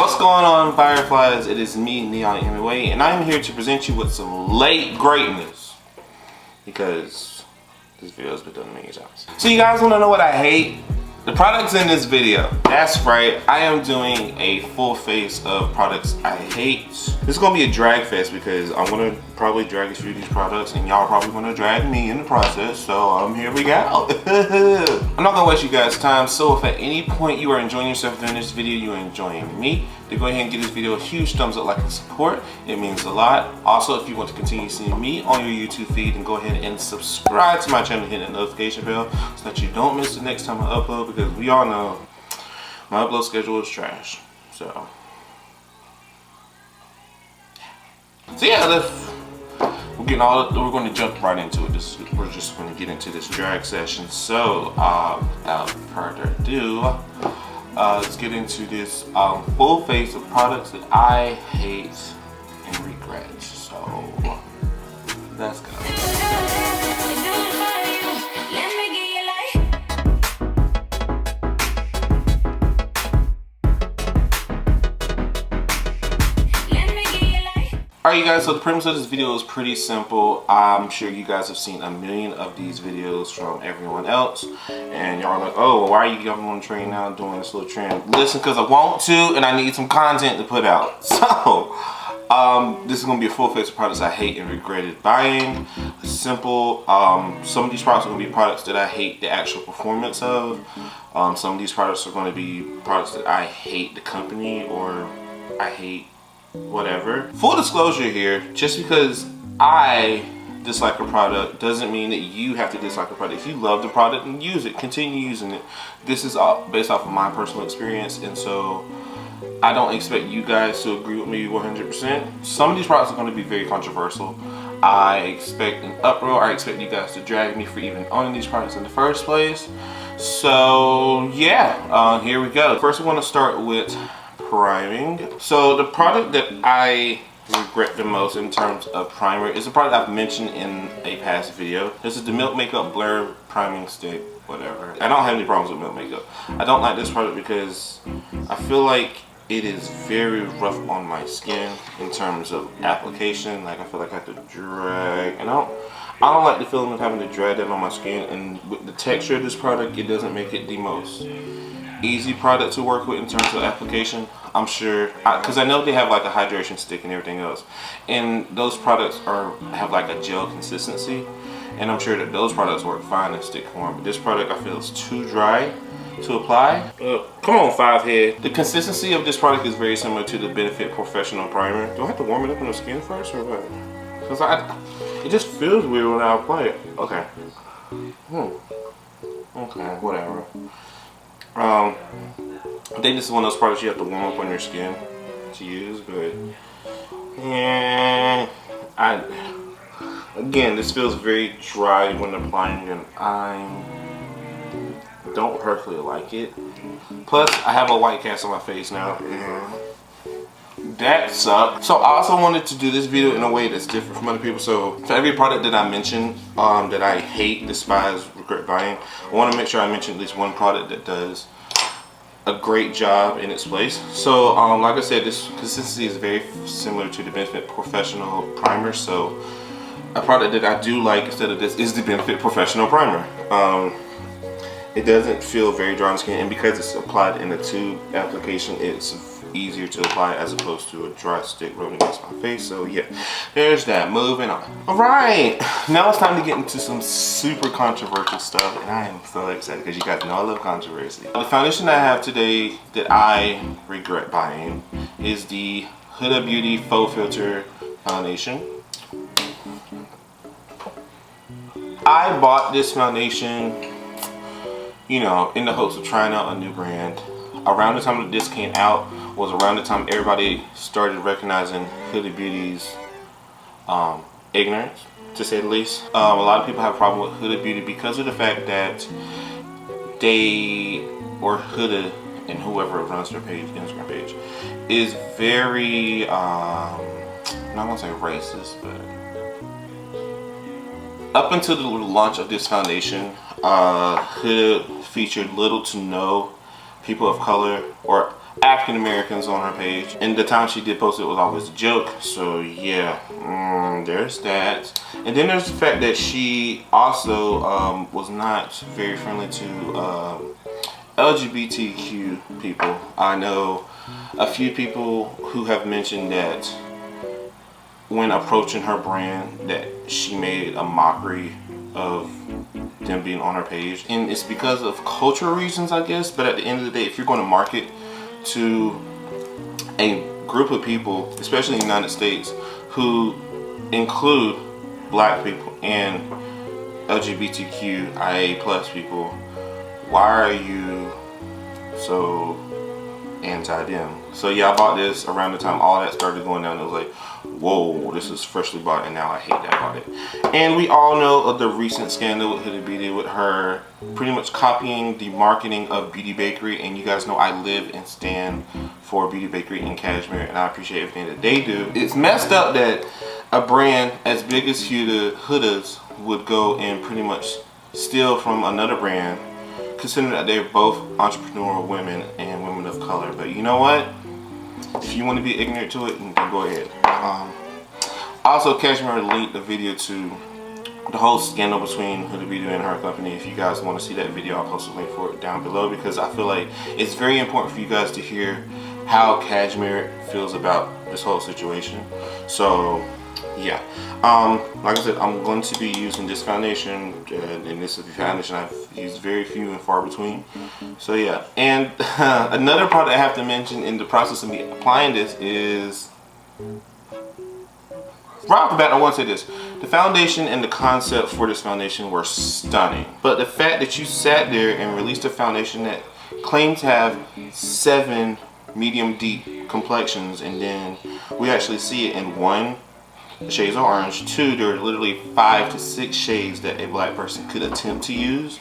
What's going on, Fireflies? It is me, NeonMUA, and I'm here to present you with some late greatness because this video has been done many times. So you guys want to know what I hate? The products in this video. That's right, I am doing a full face of products I hate. This is gonna be a drag fest because I'm gonna probably drag through these products and y'all probably gonna drag me in the process, so here we go. I'm not gonna waste you guys' time, so if at any point you are enjoying yourself during this video, you're enjoying me, then go ahead and give this video a huge thumbs up, like, and support. It means a lot. Also, if you want to continue seeing me on your YouTube feed, then go ahead and subscribe to my channel and hit the notification bell so that you don't miss the next time I upload, because we all know my upload schedule is trash. So yeah, we're going to jump right into it. We're just going to get into this drag session. So without further ado, let's get into this full face of products that I hate and regret. So let's go. Alright you guys, so the premise of this video is pretty simple. I'm sure you guys have seen a million of these videos from everyone else, and y'all are like, oh, why are you jumping on the train now doing this little trend? Listen, because I want to, and I need some content to put out. So this is going to be a full face of products I hate and regretted buying. Simple. Some of these products are going to be products that I hate the actual performance of. Some of these products are going to be products that I hate the company, or I hate whatever. Full disclosure here, just because I dislike a product doesn't mean that you have to dislike a product. If you love the product, and use it, continue using it. This is all based off of my personal experience, and so I don't expect you guys to agree with me 100%. Some of these products are going to be very controversial. I expect an uproar. I expect you guys to drag me for even owning these products in the first place. So yeah, here we go. First we want to start with priming. So the product that I regret the most in terms of primer is a product I've mentioned in a past video. This is the Milk Makeup Blur Priming Stick, whatever. I don't have any problems with Milk Makeup. I don't like this product because I feel like it is very rough on my skin in terms of application. Like, I feel like I have to drag, and I don't like the feeling of having to drag that on my skin, and with the texture of this product, it doesn't make it the most easy product to work with in terms of application. I'm sure, because I know they have like a hydration stick and everything else, and those products have like a gel consistency, and I'm sure that those products work fine in stick form, but this product I feel is too dry to apply. Come on, Five Head. The consistency of this product is very similar to the Benefit Professional Primer. Do I have to warm it up on the skin first or what? Because it just feels weird when I apply it. Okay. Okay, whatever. I think this is one of those products you have to warm up on your skin to use, but yeah, again, this feels very dry when applying, and I don't personally like it. Plus, I have a white cast on my face now, and that sucks. So I also wanted to do this video in a way that's different from other people. So for every product that I mention that I hate, despise, regret buying, I want to make sure I mention at least one product that does a great job in its place. So like I said, this consistency is very similar to the Benefit Professional Primer. So a product that I do like instead of this is the Benefit Professional Primer. It doesn't feel very dry on skin, and because it's applied in a tube application, it's easier to apply as opposed to a dry stick rubbing against my face. So yeah, there's that. Moving on. Alright, now it's time to get into some super controversial stuff, and I am so excited because you guys know I love controversy. The foundation I have today that I regret buying is the Huda Beauty Faux Filter Foundation. I bought this foundation, you know, in the hopes of trying out a new brand. Around the time that this came out was around the time everybody started recognizing Huda Beauty's ignorance, to say the least. A lot of people have a problem with Huda Beauty because of the fact that they, or Huda and whoever runs their page, Instagram page, is very, I'm not gonna say racist, but up until the launch of this foundation, Huda featured little to no people of color, or African Americans on her page. And the time she did post it was always a joke. So yeah, there's that. And then there's the fact that she also was not very friendly to LGBTQ people. I know a few people who have mentioned that when approaching her brand that she made a mockery of them being on her page, and it's because of cultural reasons, I guess. But at the end of the day, if you're going to market to a group of people, especially in the United States, who include black people and LGBTQIA plus people, why are you so anti them? So yeah, I bought this around the time all that started going down. It was like, whoa, this is freshly bought, and now I hate that about it. And we all know of the recent scandal with Huda Beauty, with her pretty much copying the marketing of Beauty Bakery. And you guys know I live and stand for Beauty Bakery in Cashmere, and I appreciate everything that they do. It's messed up that a brand as big as Huda's would go and pretty much steal from another brand, considering that they're both entrepreneurial women and women of color. But you know what? If you want to be ignorant to it, then go ahead. Also, Cashmere linked the video to the whole scandal between Huda Beauty and her company. If you guys want to see that video, I'll post a link for it down below, because I feel like it's very important for you guys to hear how Cashmere feels about this whole situation. So yeah, like I said, I'm going to be using this foundation, and this is the foundation I've used very few and far between. So yeah, and another part I have to mention in the process of me applying this is, right off the bat, I want to say this: the foundation and the concept for this foundation were stunning, but the fact that you sat there and released a foundation that claimed to have 7 medium deep complexions, and then we actually see it in 1 shades of orange, 2, there are literally 5 to 6 shades that a black person could attempt to use.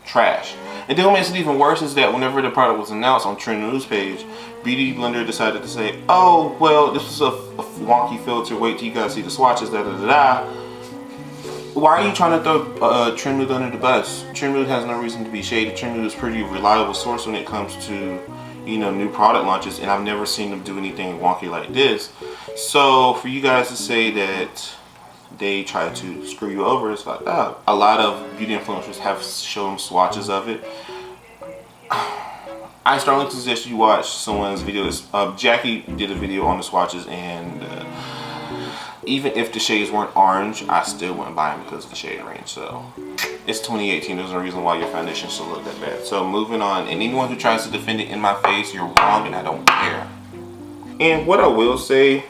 Trash. And then what makes it even worse is that whenever the product was announced on Trend News page, Beauty Blender decided to say, oh, well, this is a wonky filter, wait till you guys see the swatches, da da da da. Why are you trying to throw Trend News under the bus? Trend News has no reason to be shady. Trend News is a pretty reliable source when it comes to, you know, new product launches, and I've never seen them do anything wonky like this. So for you guys to say that they try to screw you over, it's like, oh. A lot of beauty influencers have shown swatches of it. I strongly suggest you watch someone's videos. Jackie did a video on the swatches, and even if the shades weren't orange, I still wouldn't buy them because of the shade range. So it's 2018. There's no reason why your foundation should look that bad. So moving on, and anyone who tries to defend it in my face, you're wrong, and I don't care. And what I will say,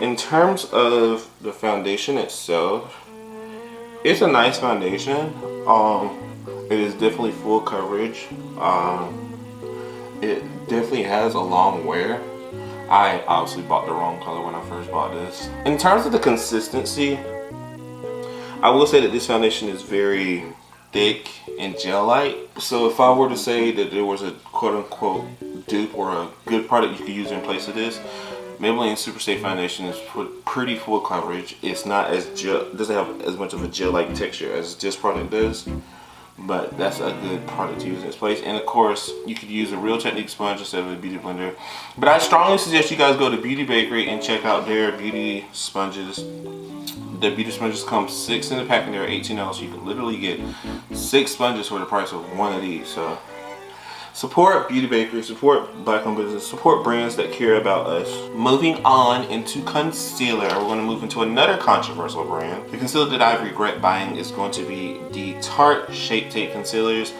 in terms of the foundation itself, it's a nice foundation. It is definitely full coverage. It definitely has a long wear. I obviously bought the wrong color when I first bought this. In terms of the consistency, I will say that this foundation is very thick and gel-like. So if I were to say that there was a quote-unquote dupe or a good product you could use in place of this, Maybelline Super Stay Foundation is pretty full coverage. It's not as doesn't have as much of a gel-like texture as this product does, but that's a good product to use in its place. And of course, you could use a Real Technique sponge instead of a beauty blender. But I strongly suggest you guys go to Beauty Bakery and check out their beauty sponges. The beauty sponges come 6 in the pack, and they're $18, so you can literally get 6 sponges for the price of 1 of these. So support Beauty Bakery, support black-owned business, support brands that care about us. Moving on into concealer, we're going to move into another controversial brand. The concealer that I regret buying is going to be the Tarte Shape Tape concealers.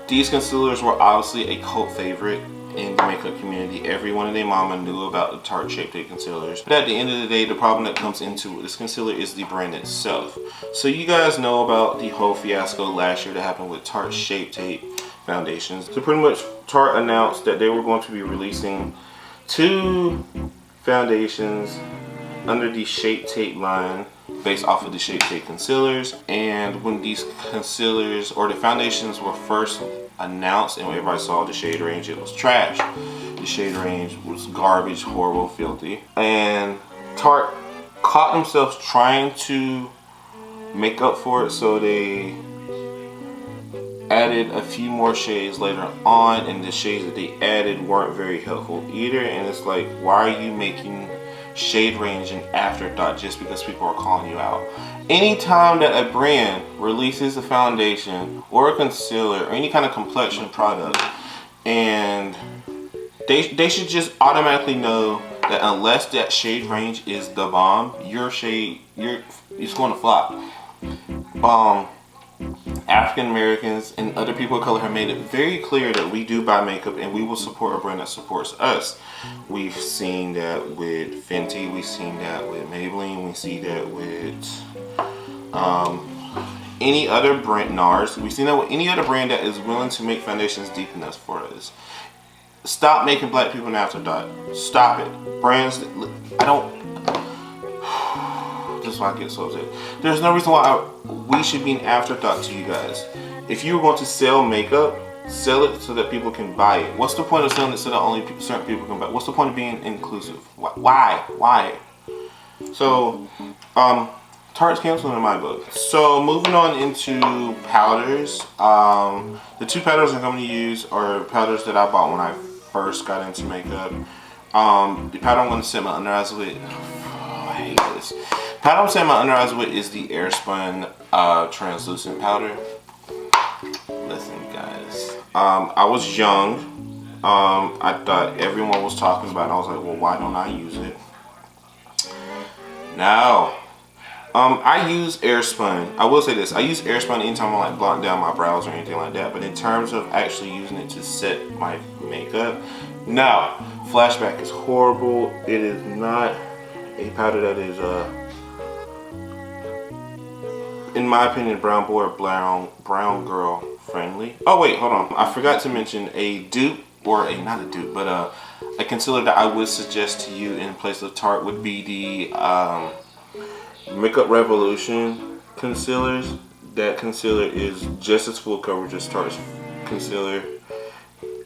These concealers were obviously a cult favorite in the makeup community. Everyone and their mama knew about the Tarte Shape Tape concealers. But at the end of the day, the problem that comes into this concealer is the brand itself. So you guys know about the whole fiasco last year that happened with Tarte Shape Tape foundations. So pretty much Tarte announced that they were going to be releasing 2 foundations under the Shape Tape line based off of the Shape Tape concealers. And when these concealers or the foundations were first announced and everybody saw the shade range, it was trash. The shade range was garbage, horrible, filthy. And Tarte caught themselves trying to make up for it, so they added a few more shades later on, and the shades that they added weren't very helpful either. And it's like, why are you making shade range an afterthought just because people are calling you out? Anytime that a brand releases a foundation or a concealer or any kind of complexion product, and they should just automatically know that unless that shade range is the bomb, your shade, it's going to flop. African Americans and other people of color have made it very clear that we do buy makeup and we will support a brand that supports us. We've seen that with Fenty, we've seen that with Maybelline, we see that with any other brand, NARS. We've seen that with any other brand that is willing to make foundations deep enough for us. Stop making black people an afterthought. Stop it. Brands that, I don't, this is why I get so upset. There's no reason why we should be an afterthought to you guys. If you want to sell makeup, sell it so that people can buy it. What's the point of selling it so that only certain people can buy it? What's the point of being inclusive? Why? So, Tarte's canceled in my book. So moving on into powders. The two powders I'm going to use are powders that I bought when I first got into makeup. The powder I'm going to set my under eyes with, I hate this. Powder I'm setting my under eyes with is the Airspun translucent powder. Listen guys, I was young. I thought everyone was talking about it. I was like, well, why don't I use it? Now, I use Airspun. I will say this, I use Airspun anytime I'm like blotting down my brows or anything like that, but in terms of actually using it to set my makeup, no. Flashback is horrible. It is not a powder that is, in my opinion, brown boy or brown girl friendly. Oh wait, hold on. I forgot to mention a dupe, or not a dupe, but a concealer that I would suggest to you in place of Tarte would be the Makeup Revolution concealers. That concealer is just as full coverage as Tarte's concealer,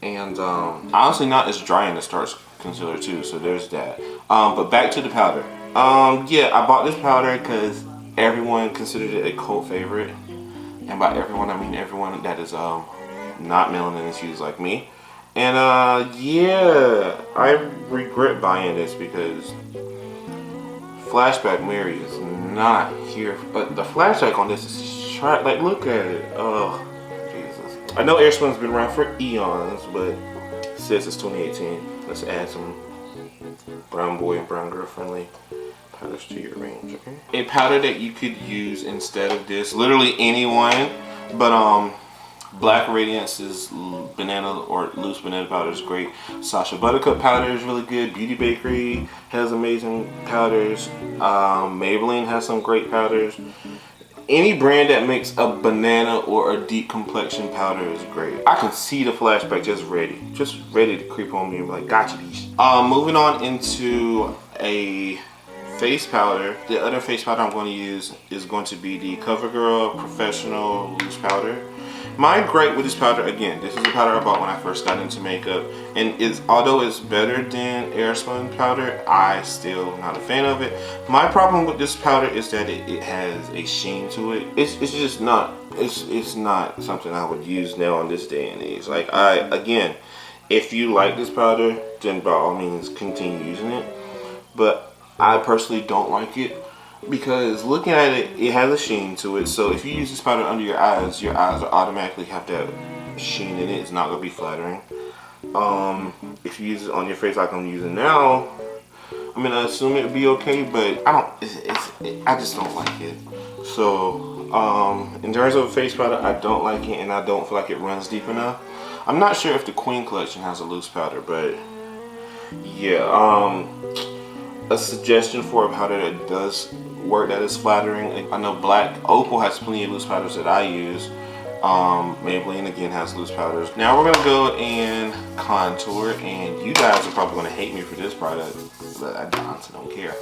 and honestly not as drying as Tarte's concealer too, so there's that. But back to the powder. Yeah, I bought this powder because everyone considered it a cult favorite, and by everyone I mean everyone that is not melanin infused like me. And yeah, I regret buying this because Flashback Mary is not here, but the flashback on this is like, look at it. Oh Jesus. I know Airspun's been around for eons, but it says it's 2018. Let's add some brown boy and brown girl friendly powders to your range, okay? A powder that you could use instead of this, literally anyone, but Black Radiance's banana or loose banana powder is great. Sacha Buttercup powder is really good. Beauty Bakery has amazing powders. Maybelline has some great powders. Any brand that makes a banana or a deep complexion powder is great. I can see the flashback just ready to creep on me and be like, gotcha these. Moving on into a face powder. The other face powder I'm going to use is going to be the CoverGirl Professional Loose Powder. My gripe with this powder, again, this is a powder I bought when I first got into makeup, and although it's better than Airspun powder, I still not a fan of it. My problem with this powder is that it has a sheen to it. It's just not, it's not something I would use now on this day and age. Like, again, if you like this powder, then by all means continue using it, but I personally don't like it. Because looking at it, it has a sheen to it. So if you use this powder under your eyes will automatically have that sheen in it. It's not going to be flattering. If you use it on your face like I'm using now, I mean, I assume it would be okay, but I just don't like it. So in terms of a face powder, I don't like it, and I don't feel like it runs deep enough. I'm not sure if the Queen collection has a loose powder, but yeah. A suggestion for a powder that does work, that is flattering. I know Black Opal has plenty of loose powders that I use. Maybelline again has loose powders. Now we're gonna go and contour, and you guys are probably gonna hate me for this product, but I honestly don't care.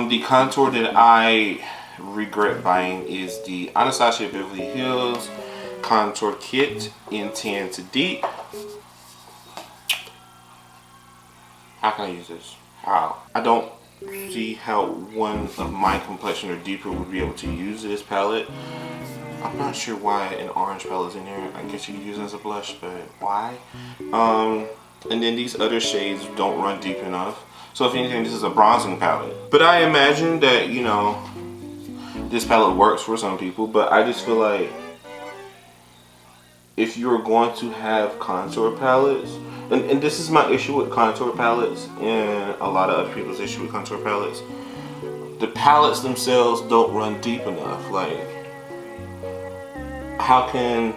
The contour that I regret buying is the Anastasia Beverly Hills Contour Kit in Tan to Deep. How can I use this? How? I don't see how one of my complexion or deeper would be able to use this palette. I'm not sure why an orange palette is in here. I guess you could use it as a blush, but why? And then these other shades don't run deep enough. So if anything, this is a bronzing palette. But I imagine that, you know, this palette works for some people, but I just feel like if you're going to have contour palettes, and this is my issue with contour palettes and a lot of other people's issue with contour palettes, the palettes themselves don't run deep enough. Like, how can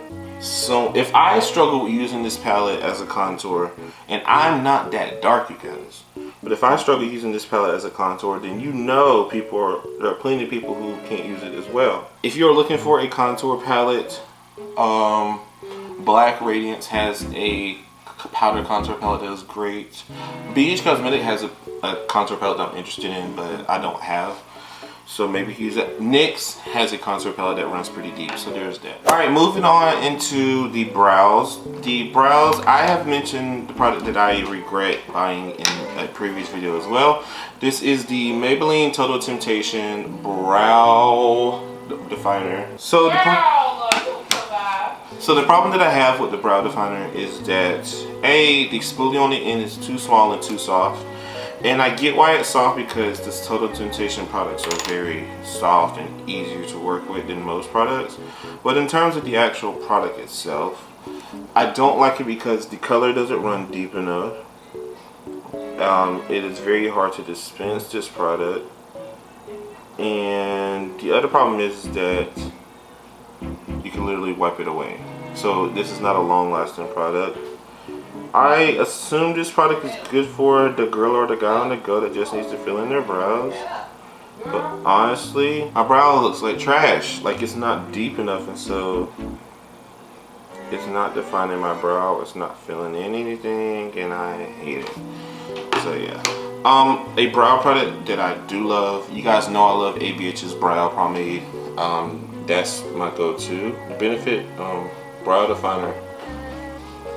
if I struggle with using this palette as a contour, and I'm not that dark, you guys, but if I struggle using this palette as a contour, then you know there are plenty of people who can't use it as well. If you're looking for a contour palette, Black Radiance has a powder contour palette that is great. BH Cosmetic has a contour palette that I'm interested in, but I don't have. So maybe use it. NYX has a contour palette that runs pretty deep, so there's that. Alright, moving on into the brows. The brows, I have mentioned the product that I regret buying in a previous video as well. This is the Maybelline Total Temptation Brow Definer. So the problem that I have with the brow definer is that the spoolie on the end is too small and too soft. And I get why it's soft, because this Total Temptation products are very soft and easier to work with than most products. But in terms of the actual product itself, I don't like it because the color doesn't run deep enough. It is very hard to dispense this product. And the other problem is that you can literally wipe it away. So this is not a long-lasting product. I assume this product is good for the girl or the guy on the go that just needs to fill in their brows. But honestly, my brow looks like trash. Like, it's not deep enough, and so it's not defining my brow. It's not filling in anything, and I hate it. So yeah. A brow product that I do love. You guys know I love ABH's brow pomade. That's my go-to. Benefit brow definer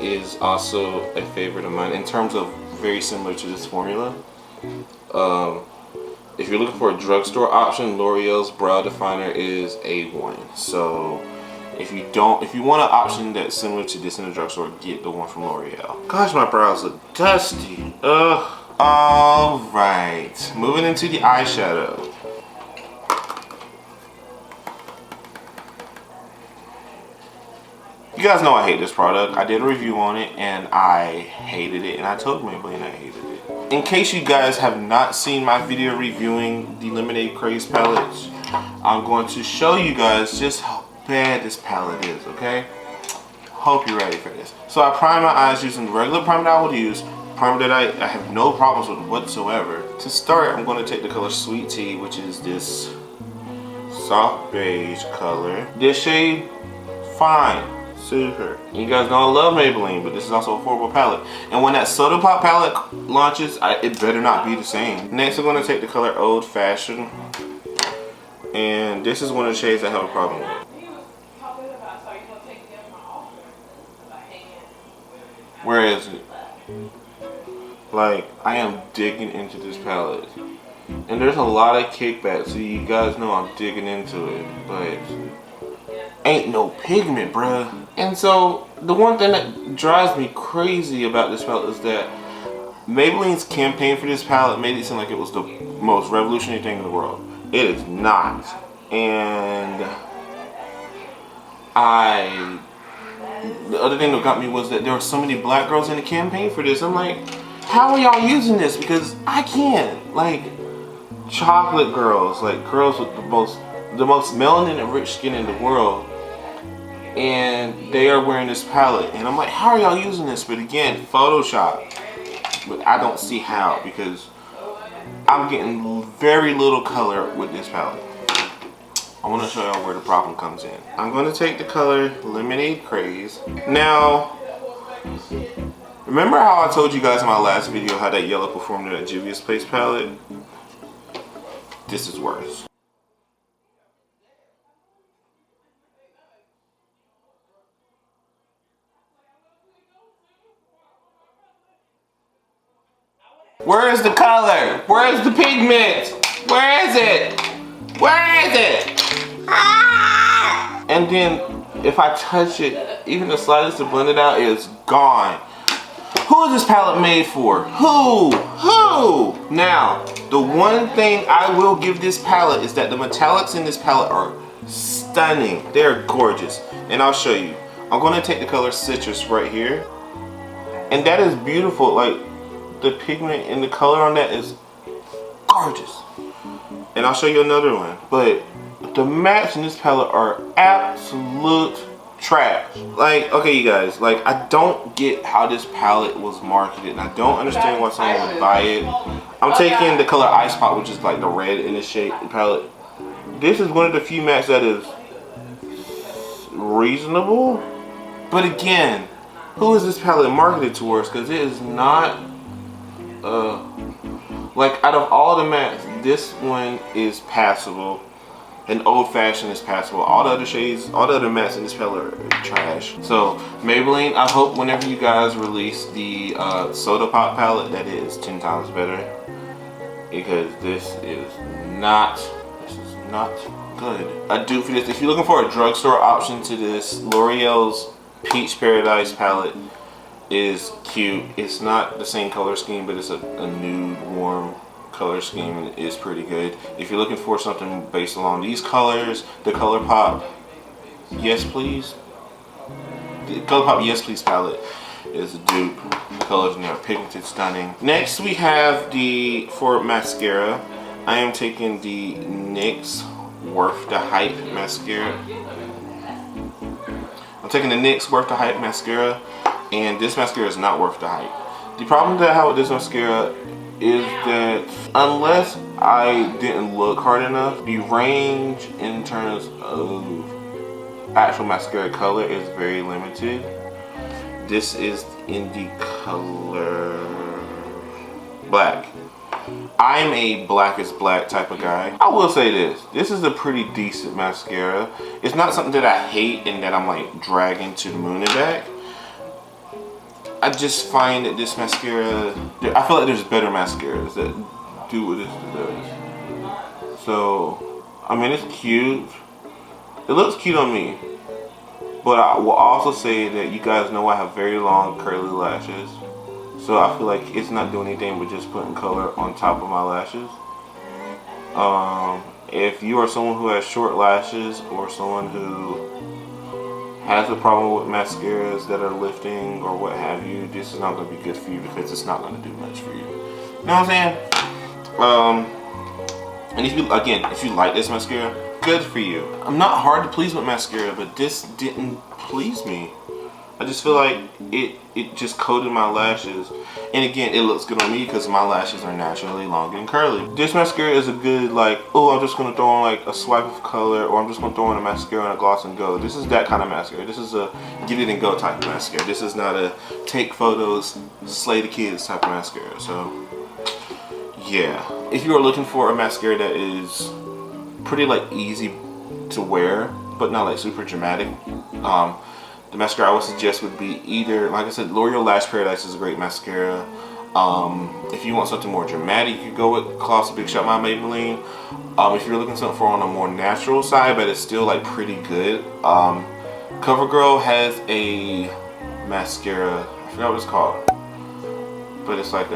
is also a favorite of mine in terms of very similar to this formula. If you're looking for a drugstore option, L'Oreal's brow definer is A1. So if you want an option that's similar to this in the drugstore, get the one from L'Oreal. Gosh, my brows look dusty. Ugh. Alright, moving into the eyeshadow. You guys know I hate this product. I did a review on it and I hated it, and I told Maybelline I hated it. In case you guys have not seen my video reviewing the Lemonade Craze palettes, I'm going to show you guys just how bad this palette is, okay? Hope you're ready for this. So I prime my eyes using the regular primer that I would use, primer that I have no problems with whatsoever. To start, I'm going to take the color Sweet Tea, which is this soft beige color. This shade, fine. Super. You guys know I love Maybelline, but this is also a horrible palette. And when that Soda Pop palette launches, it better not be the same. Next, I'm going to take the color Old Fashioned. And this is one of the shades I have a problem with. Where is it? Like, I am digging into this palette. And there's a lot of kickback, so you guys know I'm digging into it. But ain't no pigment, bruh. And so the one thing that drives me crazy about this palette is that Maybelline's campaign for this palette made it seem like it was the most revolutionary thing in the world. It is not. And the other thing that got me was that there were so many black girls in the campaign for this. I'm like, how are y'all using this? Because I can't. Like, chocolate girls, like girls with the most melanin rich skin in the world, and they are wearing this palette, and I'm like, how are y'all using this? But again, Photoshop. But I don't see how, because I'm getting very little color with this palette. I want to show y'all where the problem comes in. I'm going to take the color Lemonade Craze. Now, remember how I told you guys in my last video how that yellow performed in that Juvia's Place palette? This is worse. Where is the color? Where is the pigment? Where is it? Where is it? Ah! and then if I touch it, even the slightest to blend it out, it's gone. Who is this palette made for? Who? Now, the one thing I will give this palette is that the metallics in this palette are stunning. They're gorgeous. And I'll show you. I'm going to take the color Citrus right here. And that is beautiful. Like, the pigment and the color on that is gorgeous. And I'll show you another one. But the mattes in this palette are absolute trash. Like, okay, you guys, like, I don't get how this palette was marketed, and I don't understand why someone would buy it. I'm taking the color Ice Pop, which is like the red in the shape palette. This is one of the few mattes that is reasonable. But again, who is this palette marketed towards? Because it is not, like, out of all the mattes, this one is passable. And Old Fashioned is passable. All the other shades, all the other mattes in this palette are trash. So Maybelline, I hope whenever you guys release the Soda Pop palette, that is 10 times better, because this is not good. A dupe for this. If you're looking for a drugstore option to this, L'Oreal's Peach Paradise palette is cute. It's not the same color scheme, but it's a nude, warm color scheme, and is pretty good. If you're looking for something based along these colors, the ColourPop Yes Please, the ColourPop Yes Please palette is a dupe. The colors in there are pigmented, stunning. Next we have for mascara, I am taking the NYX Worth the Hype mascara. I'm taking the NYX Worth the Hype mascara, and this mascara is not worth the hype. The problem that I have with this mascara is that unless I didn't look hard enough, the range in terms of actual mascara color is very limited. This is in the color black. I'm a black is black type of guy. I will say this is a pretty decent mascara. It's not something that I hate and that I'm like dragging to the moon and back. I just find that this mascara, I feel like there's better mascaras that do what this does. So, I mean, it's cute. It looks cute on me. But I will also say that you guys know I have very long curly lashes. So I feel like it's not doing anything but just putting color on top of my lashes. If you are someone who has short lashes, or someone who has a problem with mascaras that are lifting or what have you, this is not going to be good for you, because it's not going to do much for you. You know what I'm saying? And if you like this mascara, good for you. I'm not hard to please with mascara, but this didn't please me. I just feel like it just coated my lashes. And again, it looks good on me because my lashes are naturally long and curly. This mascara is a good, like, oh, I'm just gonna throw on like a swipe of color, or I'm just gonna throw on a mascara and a gloss and go. This is that kind of mascara. This is a get it and go type of mascara. This is not a take photos, slay the kids type of mascara. So yeah, if you are looking for a mascara that is pretty like easy to wear but not like super dramatic, the mascara I would suggest would be either, like I said, L'Oreal Lash Paradise is a great mascara. If you want something more dramatic, you could go with Colossal Big Shot by Maybelline. If you're looking something for on a more natural side, but it's still like pretty good, CoverGirl has a mascara, I forgot what it's called, but it's like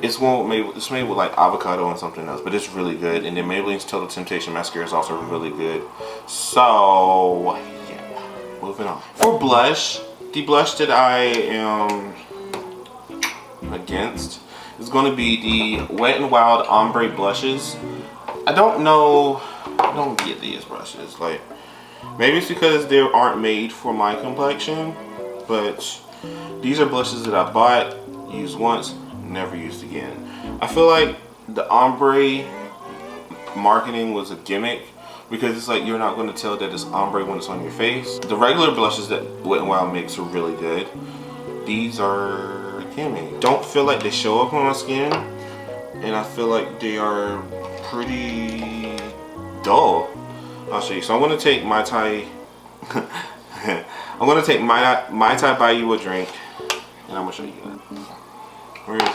it's made with like avocado and something else, but it's really good. And then Maybelline's Total Temptation mascara is also really good. So moving on. For blush, the blush that I am against is going to be the Wet n Wild Ombre blushes. I don't get these brushes. Like, maybe it's because they aren't made for my complexion, but these are blushes that I bought, used once, never used again. I feel like the ombre marketing was a gimmick, because it's like you're not going to tell that it's ombre when it's on your face. The regular blushes that Wet n Wild makes are really good. These are gimme. Don't feel like they show up on my skin, and I feel like they are pretty dull. I'll show you. So I'm going to take Mai Tai. I'm going to take Mai Tai Buy You a Drink, and I'm going to show you that. Where is it?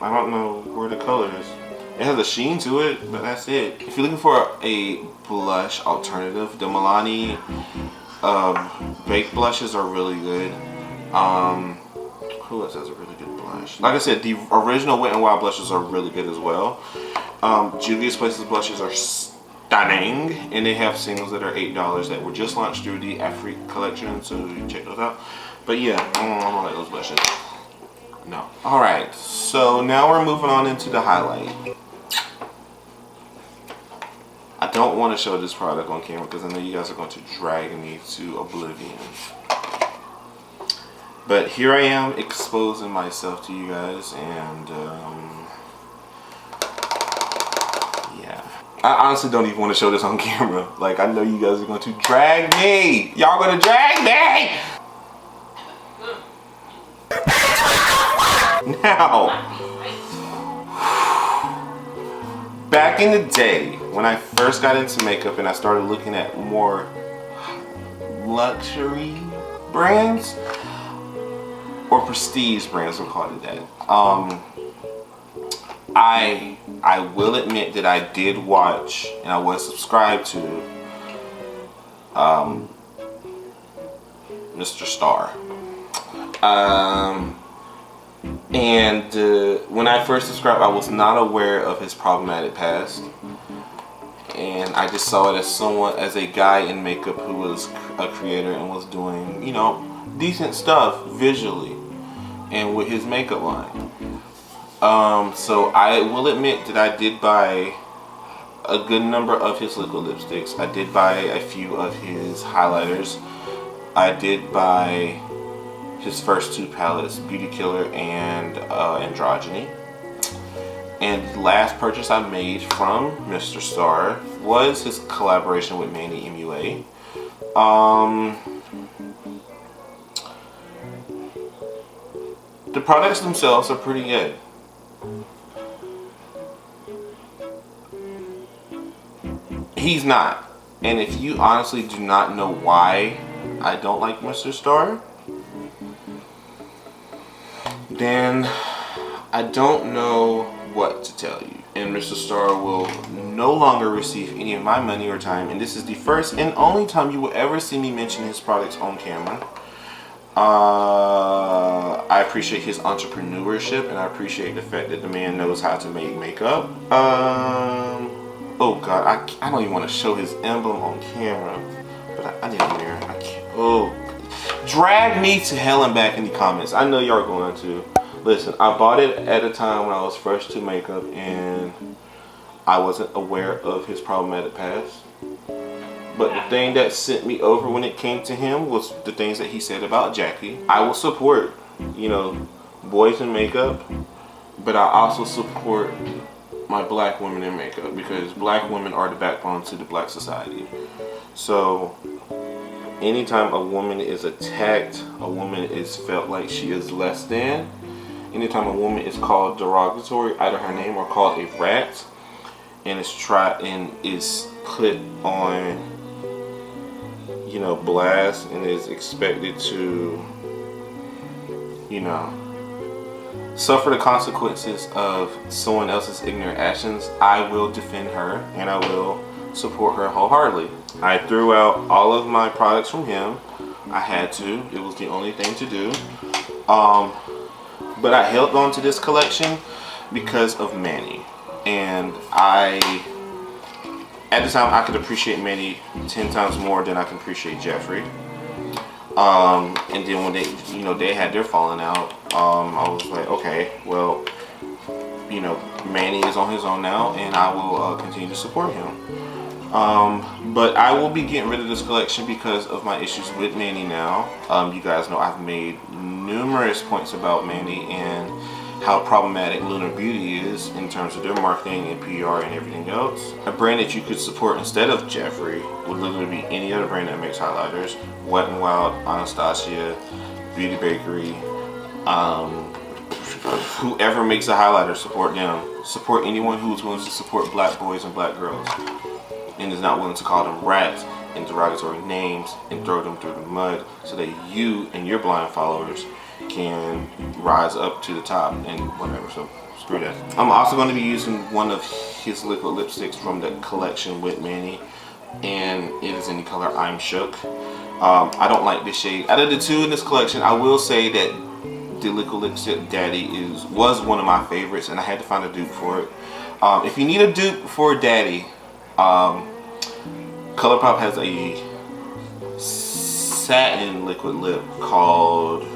I don't know where the color is. It has a sheen to it, but that's it. If you're looking for a blush alternative, the Milani baked blushes are really good. Who else has a really good blush? Like I said, the original Wet n Wild blushes are really good as well. Juvia's Places blushes are stunning, and they have singles that are $8 that were just launched through the Afrique collection, so you can check those out. But yeah, I don't like those blushes. No. Alright, so now we're moving on into the highlight. I don't want to show this product on camera because I know you guys are going to drag me to oblivion. But here I am exposing myself to you guys, and yeah. I honestly don't even want to show this on camera. Like, I know you guys are going to drag me. Y'all gonna drag me! Now, back in the day, when I first got into makeup and I started looking at more luxury brands, or prestige brands, we'll call it that, I will admit that I did watch and I was subscribed to Mr. Star. When I first subscribed, I was not aware of his problematic past, and I just saw it as as a guy in makeup who was a creator and was doing, you know, decent stuff visually and with his makeup line. So I will admit that I did buy a good number of his liquid lipsticks. I did buy a few of his highlighters. I did buy his first two palettes, Beauty Killer and Androgyny. And the last purchase I made from Mr. Star was his collaboration with NeonMUA. The products themselves are pretty good. He's not. And if you honestly do not know why I don't like Mr. Star, then I don't know what to tell you. And Mr. Star will no longer receive any of my money or time, and this is the first and only time you will ever see me mention his products on camera. I appreciate his entrepreneurship, and I appreciate the fact that the man knows how to make makeup. Oh god, I don't even want to show his emblem on camera, but I need a mirror. I can't. Oh, drag me to hell and back in the comments. I know y'all are going to. Listen, I bought it at a time when I was fresh to makeup and I wasn't aware of his problematic past. But the thing that sent me over when it came to him was the things that he said about Jackie. I will support, you know, boys in makeup, but I also support my black women in makeup because black women are the backbone to the black society. So anytime a woman is attacked, a woman is felt like she is less than, anytime a woman is called derogatory, either her name or called a rat, and is put on, you know, blast and is expected to, you know, suffer the consequences of someone else's ignorant actions, I will defend her and I will support her wholeheartedly. I threw out all of my products from him. I had to. It was the only thing to do. But I held on to this collection because of Manny. And at the time, I could appreciate Manny 10 times more than I can appreciate Jeffrey. And then when they had their falling out, I was like, okay, well, you know, Manny is on his own now, and I will continue to support him. But I will be getting rid of this collection because of my issues with Manny now. You guys know I've made numerous points about Manny and how problematic Lunar Beauty is in terms of their marketing and PR and everything else. A brand that you could support instead of Jeffrey would literally be any other brand that makes highlighters. Wet n Wild, Anastasia, Beauty Bakery, whoever makes a highlighter, support them. Support anyone who's willing to support black boys and black girls and is not willing to call them rats and derogatory names and throw them through the mud so that you and your blind followers can rise up to the top and whatever. So screw that. I'm also going to be using one of his liquid lipsticks from the collection with Manny, and it is in the color I'm Shook. I don't like this shade. Out of the two in this collection, I will say that the liquid lipstick Daddy was one of my favorites, and I had to find a dupe for it. If you need a dupe for Daddy, ColourPop has a satin liquid lip called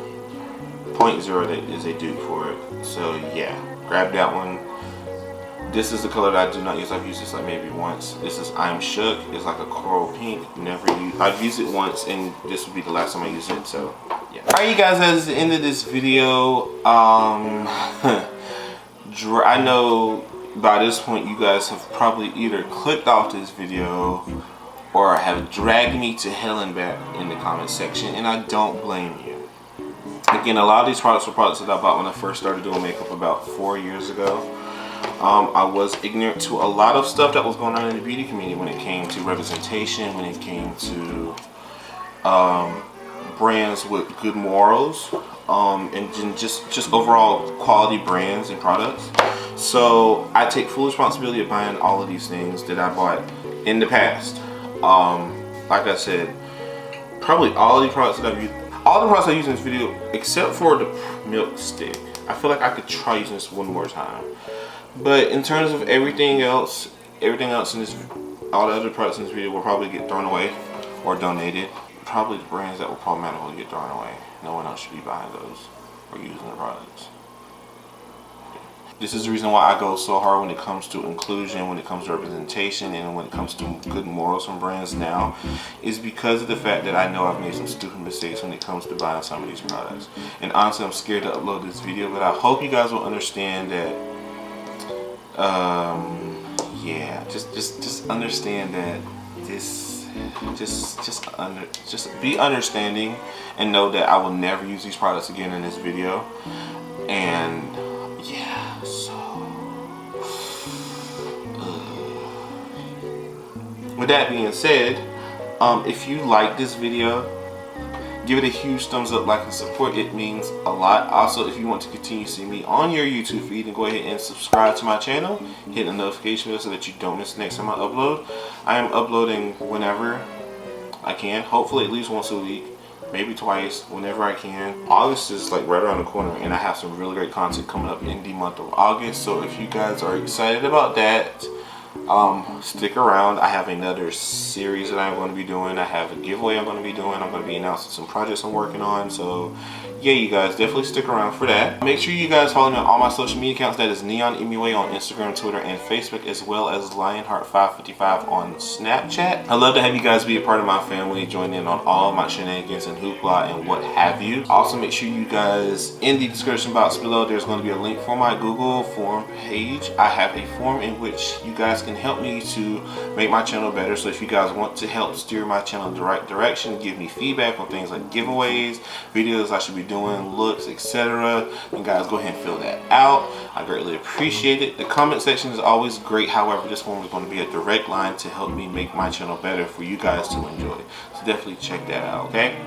.0 that is a dupe for it. So yeah, grab that one. This is the color that I do not use. I've used this like maybe once. This is I'm Shook. It's like a coral pink. I've used it once, and this would be the last time I use it. So yeah. Alright, you guys, that's the end of this video. I know by this point you guys have probably either clicked off this video or have dragged me to hell and back in the comment section, and I don't blame you. Again, a lot of these products were products that I bought when I first started doing makeup about 4 years ago. I was ignorant to a lot of stuff that was going on in the beauty community when it came to representation, when it came to brands with good morals, and just overall quality brands and products. So I take full responsibility of buying all of these things that I bought in the past. Like I said, probably all the products that I've used, all the products I use in this video, except for the milk stick. I feel like I could try using this one more time. But in terms of everything else in this, all the other products in this video will probably get thrown away or donated. Probably the brands that will problematically get thrown away. No one else should be buying those or using the products. This is the reason why I go so hard when it comes to inclusion, when it comes to representation, and when it comes to good morals from brands now, is because of the fact that I know I've made some stupid mistakes when it comes to buying some of these products. And honestly, I'm scared to upload this video, but I hope you guys will understand that, yeah, just understand that just be understanding and know that I will never use these products again in this video. And yeah, so with that being said, if you like this video, give it a huge thumbs up, like, and support. It means a lot. Also, if you want to continue seeing me on your YouTube feed, then go ahead and subscribe to my channel, hit the notification bell so that you don't miss the next time I upload. I am uploading whenever I can, hopefully at least once a week, maybe twice, whenever I can. August is like right around the corner, and I have some really great content coming up in the month of August. So if you guys are excited about that, stick around. I have another series that I'm going to be doing. I have a giveaway I'm going to be doing. I'm going to be announcing some projects I'm working on. So yeah, you guys definitely stick around for that. Make sure you guys follow me on all my social media accounts. That is NeonMUA on Instagram, Twitter, and Facebook, as well as Lionheart555 on Snapchat. I'd love to have you guys be a part of my family, join in on all of my shenanigans and hoopla and what have you. Also, make sure you guys, in the description box below, there's going to be a link for my Google form page. I have a form in which you guys can help me to make my channel better. So if you guys want to help steer my channel in the right direction, give me feedback on things like giveaways, videos I should be doing, looks, etc., then guys, go ahead and fill that out. I greatly appreciate it. The comment section is always great. However, this one is going to be a direct line to help me make my channel better for you guys to enjoy. So definitely check that out, okay?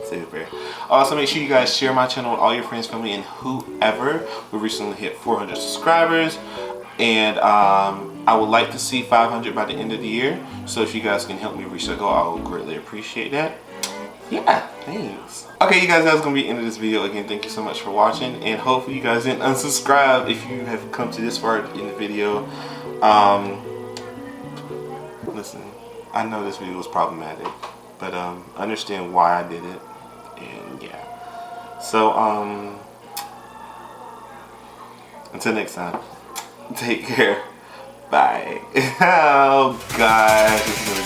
Super. Also, make sure you guys share my channel with all your friends, family, and whoever. We recently hit 400 subscribers, and I would like to see 500 by the end of the year. So if you guys can help me reach that goal, I would greatly appreciate that. Yeah, thanks. Okay, you guys, that's gonna be the end of this video. Again, thank you so much for watching, and hopefully you guys didn't unsubscribe if you have come to this far in the video. Listen, I know this video was problematic, but understand why I did it, and yeah. So until next time, take care. Bye. Oh gosh.